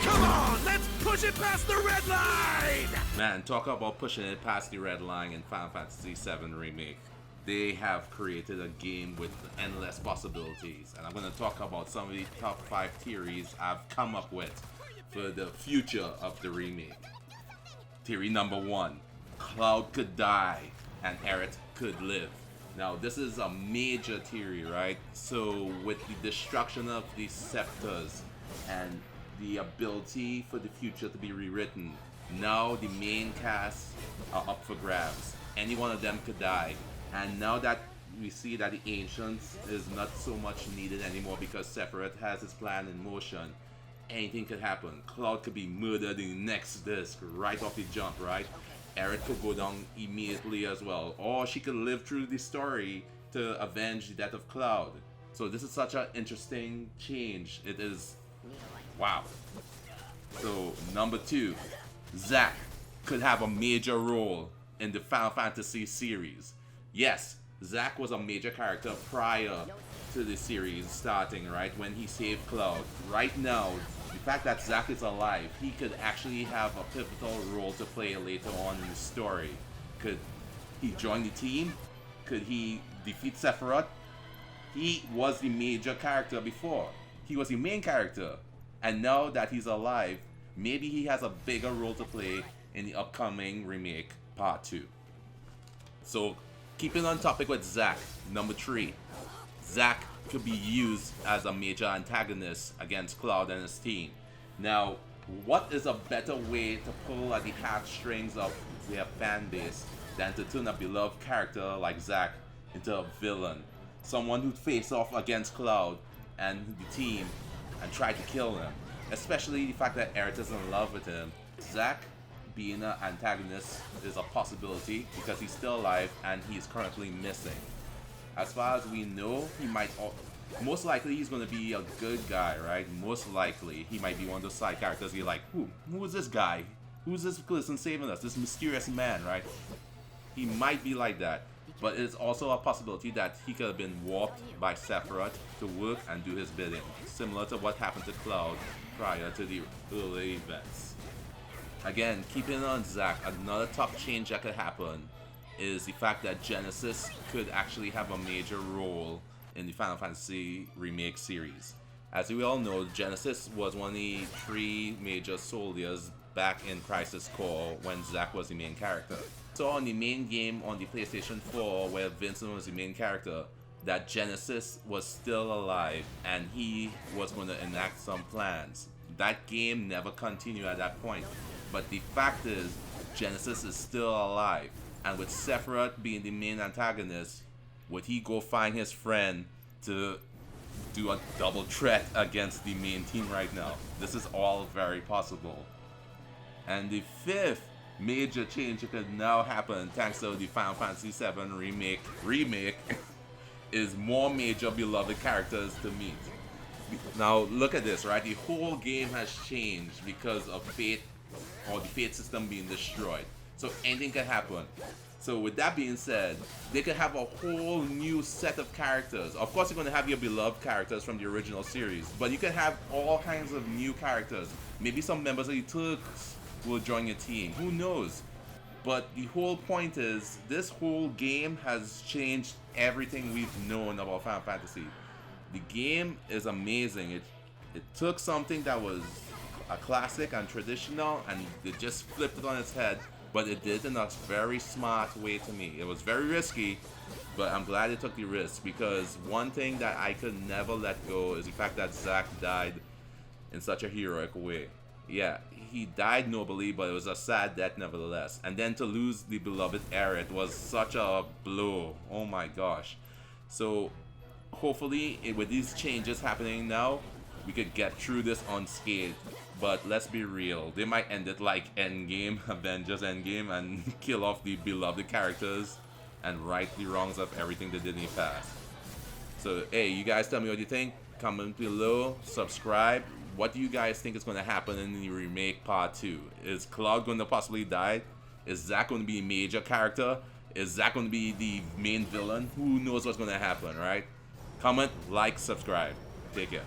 Come on, let's push it past the red line! Man, talk about pushing it past the red line in Final Fantasy VII Remake. They have created a game with endless possibilities, and I'm going to talk about some of the top 5 theories I've come up with for the future of the remake. Theory number 1, Cloud could die and Aerith could live. Now this is a major theory, right? So with the destruction of the scepters and the ability for the future to be rewritten, now the main cast are up for grabs. Any one of them could die. And now that we see that the Ancients is not so much needed anymore because Sephiroth has his plan in motion, anything could happen. Cloud could be murdered in the next disc right off the jump, right? Aerith could go down immediately as well. Or she could live through the story to avenge the death of Cloud. So this is such an interesting change. It is... wow. So number 2, Zack could have a major role in the Final Fantasy series. Yes, Zack was a major character prior to the series starting, right? When he saved Cloud. Right now, the fact that Zack is alive, he could actually have a pivotal role to play later on in the story. Could he join the team? Could he defeat Sephiroth? He was the major character before. He was the main character. And now that he's alive, maybe he has a bigger role to play in the upcoming remake part 2. So, keeping on topic with Zack, number 3. Zack could be used as a major antagonist against Cloud and his team. Now, what is a better way to pull at the heartstrings of their fan base than to turn a beloved character like Zack into a villain? Someone who'd face off against Cloud and the team and try to kill him. Especially the fact that Aerith is in love with him. Zack being an antagonist is a possibility because he's still alive and he's currently missing. As far as we know, he might... most likely he's going to be a good guy, right? Most likely he might be one of those side characters you're like, who is this guy? Who's this person saving us? This mysterious man, right? He might be like that. But it's also a possibility that he could have been warped by Sephiroth to work and do his bidding, similar to what happened to Cloud prior to the early events. Again, keeping on Zack, another top change that could happen is the fact that Genesis could actually have a major role in the Final Fantasy Remake series. As we all know, Genesis was one of the 3 major soldiers back in Crisis Core when Zack was the main character. So on the main game on the PlayStation 4, where Vincent was the main character, that Genesis was still alive and he was going to enact some plans. That game never continued at that point. But the fact is, Genesis is still alive. And with Sephiroth being the main antagonist, would he go find his friend to do a double threat against the main team right now? This is all very possible. And the 5th major change that could now happen thanks to the Final Fantasy VII Remake is more major beloved characters to meet. Now look at this, right? The whole game has changed because of fate, or the fate system being destroyed. So anything can happen. So with that being said, they could have a whole new set of characters. Of course you're going to have your beloved characters from the original series, but you can have all kinds of new characters. Maybe some members of the Turks will join your team. Who knows? But the whole point is, this whole game has changed everything we've known about Final Fantasy. The game is amazing. It took something that was a classic and traditional and it just flipped it on its head, but it did it in a very smart way to me. It was very risky, but I'm glad it took the risk, because one thing that I could never let go is the fact that Zack died in such a heroic way. Yeah, he died nobly, but it was a sad death nevertheless. And then to lose the beloved Aerith was such a blow. Oh my gosh. So hopefully with these changes happening now, we could get through this unscathed. But let's be real, they might end it like Endgame, Avengers Endgame, and kill off the beloved characters and right the wrongs of everything they did in the past. So hey, you guys tell me what you think. Comment below, subscribe. What do you guys think is going to happen in the remake part 2? Is Cloud going to possibly die? Is Zack going to be a major character? Is Zack going to be the main villain? Who knows what's going to happen, right? Comment, like, subscribe. Take care.